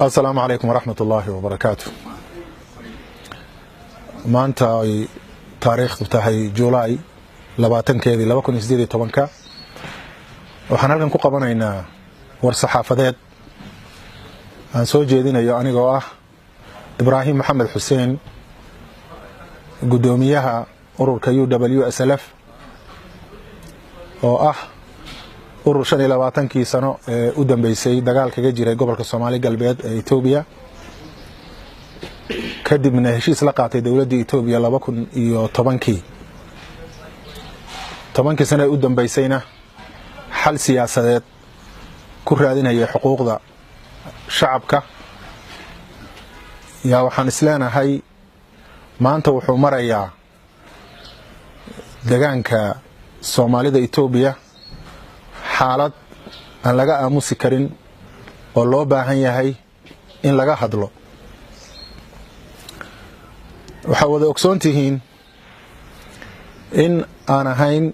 السلام عليكم ورحمة الله وبركاته. maanta ay taariikhdu tahay July 20keedii 2018 waxaan halkan ku qabanaynaa war saxaafadeed aan soo jeedinayo anigoo ah Ibrahim Maxamed Xuseen gudoomiyaha ururka UWSLF oo ah urur 25 sano ee u dambeysay dagaal kaga jiray gobolka Soomaali galbeed ee Itoobiya kadibna heshiis la qaatay dawladda Itoobiya 2010 sano ee u dambeysayna xal siyaasadeed ku raadinaya xuquuqda shacabka yaa waxaan isleenahay maanta wuxuu marayaa deegaanka Soomaalida Itoobiya xaalad aan laga aamusi karin oo loo baahan yahay in laga hadlo waxa wada ogsoontihiin in aan ahayn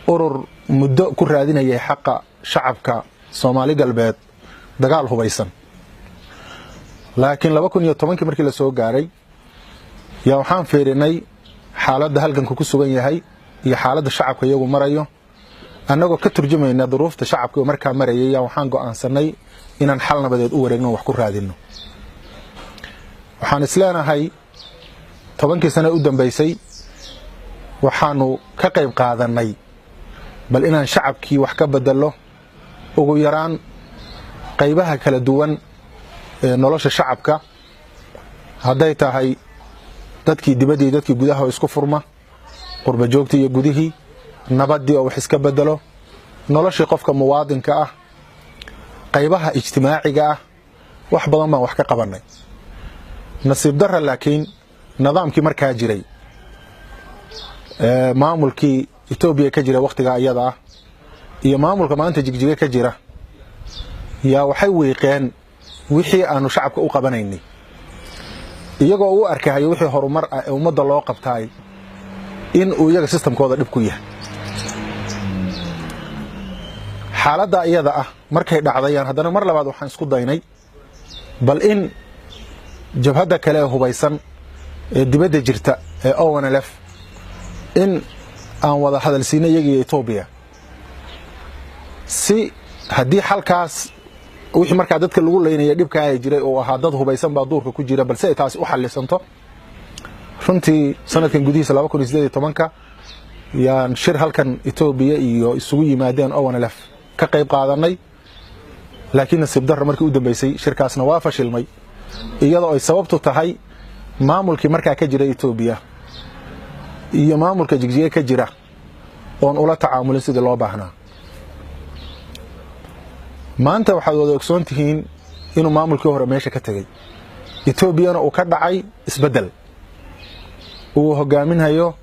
urur muddo ku raadinayay xaqa shacabka Soomaali galbeed dagaal hubaysan laakiin 2010 markii la soo gaaray yaa waxaan fiirinay xaaladda halganku ku sugan yahay iyo xaaladda shacabka iyagu marayo annagoo ka turjumayna duruufta shacabka markaa marayay yaa waxaan go'aansanay inaan xal nabadeed u wareegno wax ku raadino waxaan isleenahay 10 sano u dambeysay waxaanu ka qayb qaadanay bal inaan shacabkii wax ka bedelo ugu yaraan qaybaha kala duwan ee nolosha shacabka haday tahay dadkii dibadii dadkii gudaha isku furma qurba joogta iyo gudihii nabadii oo wax iska bedelo nolosha qofka muwaadinka ah qaybaha ijtimaaciga ah wax badan baan wax ka qabanay nasiib darra laakiin nidaamkii markaa jiray maamulkii Itoobiya ka jira waqtiga ayada ah iyo maamulka maanta jigjiga ka jira yaa waxay weeqeen wixii aanu shacabka u qabanaynay iyagoo u arkahay wixii horumar ah ee ummadda loo qabtay in uu iyaga systemkooda dhib ku yahay xaaladda iyada ah markay dhacdayaan haddana mar labaad waxaan isku daynay bal in jabhadda kale hubaysan ee dibadda jirta ee ONLF in aan wada hadalsiino iyaga Itoobiya si haddii halkaas wixii markaa dadka lagu leeynaya dhibka ay jiray oo ahaa dad hubaysan baa duurka ku jira balse ay taas u xallisanto runtii sanadkan gudihiisa 2018 yaan shir halkan Itoobiya iyo isugu yimaadeen ONLF ka qayb qaadanay laakiin nasiib darro markii u dambeysay shirkaasna waa fashilmay iyadoo ay sababtu tahay maamulkii markaa ka jira Itoobiya iyo maamulka jigjiga ka jira oon ula tacaamulin sidii loo baahnaa maanta waxaad wada ogsoontihiin inuu maamulkii hore meesha ka tagay Itoobiyana uu ka dhacay isbedel uu hogaaminayo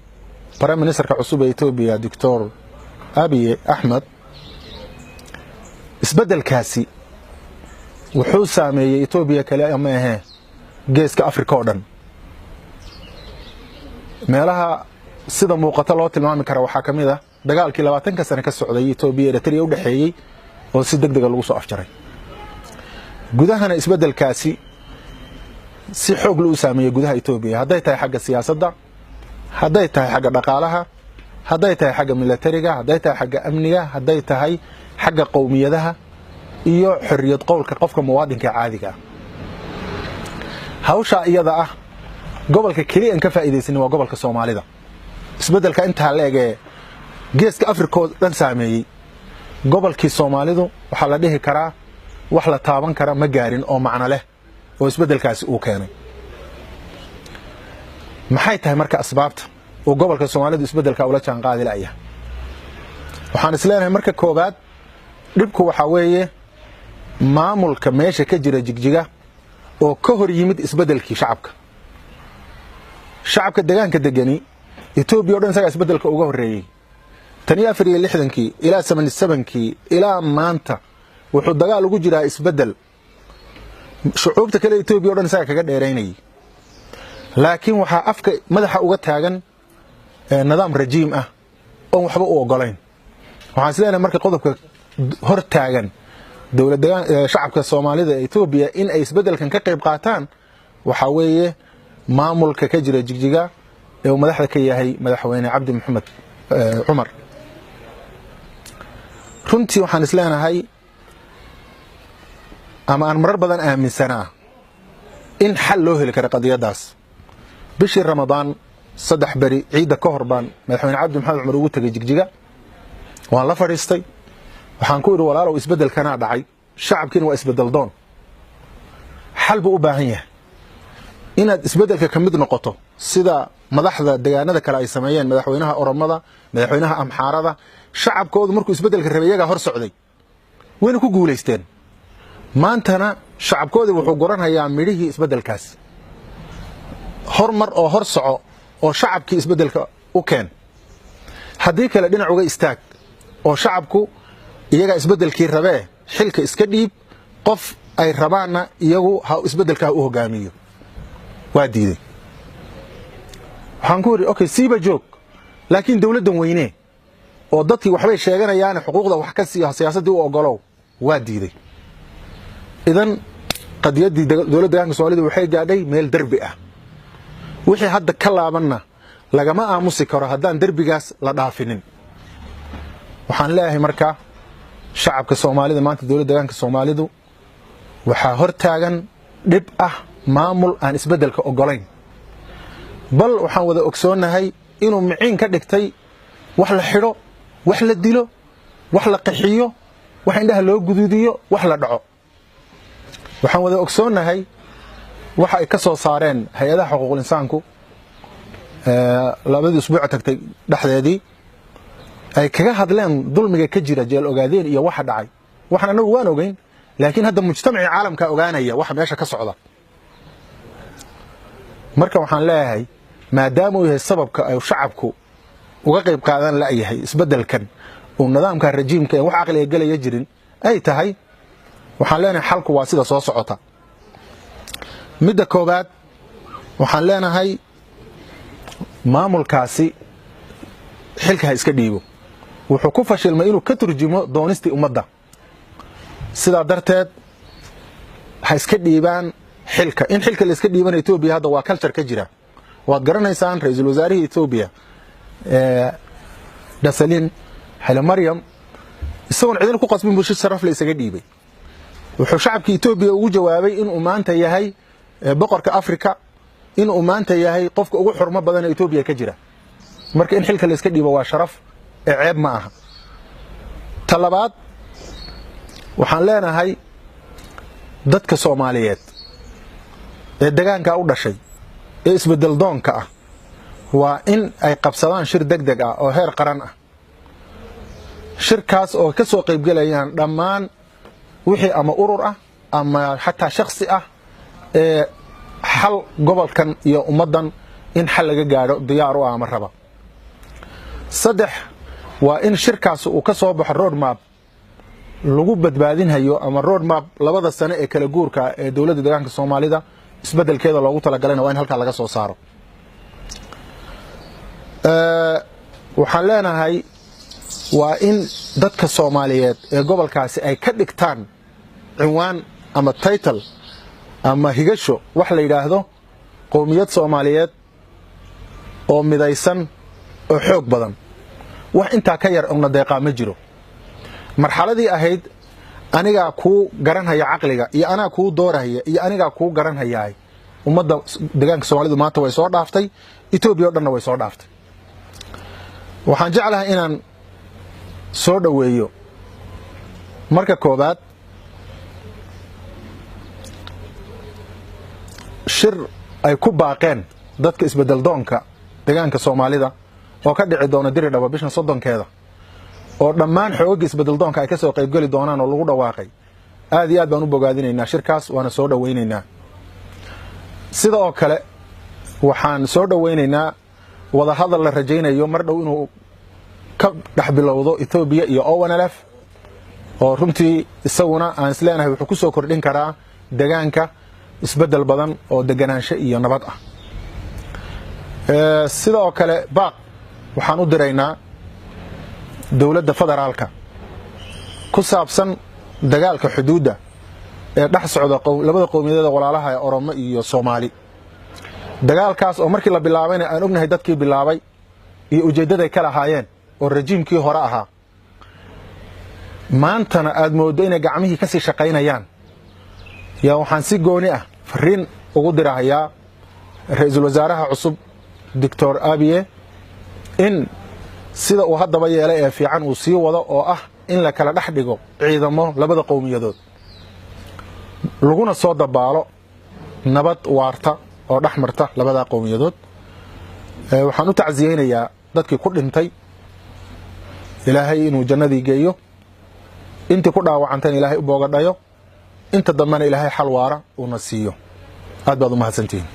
Prime Ministerka cusub ee Itoobiya Dr. Abiy Ahmed isbedelkaasi wuxuu saameeyay Itoobiya kale ama ahaa geeska Afrika oo dhan meelaha sida muuqata loo tilmaami karo waxa kamid ah dagaalkii 20 sano ka socday Itoobiya Eritrea u dhaxeeyay oo si degdeg ah lagu soo afjaray gudahana isbedelkaasi si xoog loo saameeyay gudaha Itoobiya haday tahay xagga siyaasadda haday tahay xagga dhaqaalaha haday tahay xagga militariga haday tahay xagga amniga haday tahay xagga qowmiyadaha iyo xorriyad qowlka qofka muwaadinka caadiga hawsha iyada ah gobolka kaliya in ka faa'iideysan waa gobolka Soomaalida isbedelka inta leeg geeska Afrika oo dhan saameeyay gobolkii Soomaalidu waxa la dhihi karaa wax la taaban kara ma gaarin oo macna leh oo isbedelkaasi uu keenay maxay tahay marka asbaabta oo gobolka Soomaalidu isbedelka ula jaan qaadi laaya waxaan isleenahay marka koobaad dhibku waxa weeye maamulka meesha ka jira jigjiga oo ka hor yimid isbedelkii shacabka deegaanka degani Itoobiya oo dhan isaga isbedelka uga horeeyay tan 64 ilaa 87 ilaa maanta wuxuu dagaal ugu jiraa isbedel shucuubta kale Itoobiya oo dhan isaga kaga dheereynay laakiin waxa afka madaxa uga taagan nidaam rajiim ah oo waxba u ogolayn waxaan isleeyahay marka qodobka hor taagan dowladda shacabka Soomaalida ee Itoobiya in ay isbedelkan ka qayb qaataan waxa weeye maamulka ka jira Jigjiga ee uu madaxda ka yahay madaxweyne Cabdi Maxamed Cumar runtii waxaan isleenahay ama aan marar badan aaminsanaa in xal loo heli karo qadiyadaas bishii Ramadaan 3 bari ciida ka hor baan madaxweyne Cabdi Maxamed Cumar ugu tagay Jigjiga waan la fariistay waxaan ku iri walaalow isbedelkana dhacay shacabkiina waa isbedel doon xal buu u baahan yahay inaad isbedelka ka mid noqoto sida madaxda deegaanada kale ay sameeyeen madaxweynaha Oromada madaxweynaha Amxaarada shacabkoodu markuu isbedelka rabay iyaga hor socday wayna ku guuleysteen maantana shacabkoodu wuxuu goranayaa midhihii isbedelkaas hormar oo hor soco oo shacabkii isbedelka u keen haddii kale dhinac uga istaag oo shacabku iyaga isbedelkii rabee xilka iska dhiib qof ay rabaana iyagu ha isbedelka u hogaamiyo waa diiday waxaan ku yiri okay siiba joog laakiin dawladdan weyne oo dadkii waxbay sheeganayaan xuquuqda wax ka siiyo siyaasadii u ogolow waa diiday idan qadiyadii dawladda deegaanka Soomaalida waxay gaadhay meel darbi ah wixii hadda ka laabanna lagama aamusi karo haddaan darbigaas la dhaafinin waxaan leeyahay markaa shacabka Soomaalida maanta dawladda deegaanka Soomaalidu waxa hor taagan dhib ah maamul aan isbedelka ogolayn bal waxaan wada ogsoonahay inuu miciin ka dhigtay wax la xiro wax la dilo wax la qaxiyo wax indhaha loo guduudiyo wax la dhaco waxaan wada ogsoonahay waxa ay ka soo saareen hay'adaha xuquuqul insaanku labadii usbuuc tagtay dhaxdeedii ay kaga hadleen dulmiga ka jira jeel ogaadeen iyo waxa dhacay waxaan anagu waan ogeyn laakiin hadda mujtamaci caalamka ogaanaya waxa meesha ka socda marka waxaan leeyahay maadaama uu yahay sababka ay shacabku uga qayb qaadan la yahay isbedelkan oo nidaamka rajiimka ee wax aqliga galaya jirin ay tahay waxaan leenahay xalku waa sida soo socota midda koobaad waxaan leenahay maamulkaasi xilka iska dhiibo wuxuu ku fashilmay inuu ka turjumo doonistii ummadda sida darteed ha iska dhiibaan xilka in xilka la iska dhiibanayo Itoobiya hadda waa culture ka jira waad garanaysaan ra'iisul wasaaraha Itoobiya Dasalin Haile Mariam isagoon cidina ku qasbin bulshada sharaf la isaga dhiibay wuxuu shacabka Itoobiya ugu jawaabay in uu maanta yahay boqorka Afrika in uu maanta yahay qofka ugu xurmo badan ee Itoobiya ka jira marka in xilka la iska dhiibo waa sharaf ee ceeb ma aha talabaad waxaan leenahay dadka Soomaaliyeed ee deegaanka u dhashay ee isbedel doonka ah waa in ay qabsadaan shir degdeg ah oo heer qaran ah shirkaas oo ka soo qayb galayaan dhammaan wixii ama urur ah ama xataa shakhsi ah ee xal gobolkan iyo ummadan in xal laga gaaro diyaar u ah ama raba saddex waa in shirkaas uu ka soo baxo road map lagu badbaadinayo ama road map labada sano ee kala guurka ee dawladda deegaanka Soomaalida isbedelkeeda loogu talagalay waa in halka laga soo saaro waxaan leenahay waa in dadka Soomaaliyeed ee gobolkaasi ay ka dhigtaan cinwaan ama title ama higasho wax la yiraahdo qowmiyad Soomaaliyeed oo midaysan oo xoog badan wax inta ka yar oo deeqa ma jiro marxaladii ahayd aniga ku garanaya aqliga iyo ana ku dooraya iyo aniga ku garanaya ummadda deegaanka Soomaalidu maanta way soo dhaaftay Itoobiya oo dhan way soo dhaaftay waxaan jeclahay inaan soo dhaweeyo marka koobaad shir ay ku baaqeen dadka isbedel doonka deegaanka Soomaalida oo ka dhici doona Diridhaba bishan 30keeda oo dhammaan xoogga isbedel doonka ay ka soo qayb gali doonaan oo lagu dhawaaqay aad iyo aad baan u bogaadinaynaa shirkaas waana soo dhaweynaynaa sidoo kale waxaan soo dhaweynaynaa wada hadal la rajaynayo mar dhow inuu ka dhaxbilowdo Itoobiya iyo ONLF oo runtii isaguna aan isleenahay wuxuu ku soo kordhin karaa deegaanka isbedel badan oo deganaansho iyo nabad ah sidoo kale baaq waxaan u diraynaa dawladda federaalka ku saabsan dagaalka xuduudda ee dhex socda labada qowmiyadeed walaalaha ee Oromo iyo Soomaali dagaalkaas oo markii la bilaabayna aan ognahay dadkii bilaabay iyo ujeedaday kala haayeen oo rejiimkii hore ahaa maantana aad moodo inay gacmihii ka sii shaqaynayaan yaa waxaan si gooni ah fariin ugu dirahayaa ra'iisul wasaaraha cusub Dr. Abiy in sida uu haddaba yeelay ee fiican uu sii wado oo ah in la kala dhex dhigo ciidamo labada qowmiyadood laguna soo dabaalo nabad waarta oo dhex marta labada qowmiyadood waxaan u tacsiyeynayaa dadkii ku dhintay ilaahay inuu jannadii geeyo intii ku dhaawacantay ilaahay u boogadhayo inta dambana ilaahay xal waara uu na siiyo aad baad u mahadsantihiin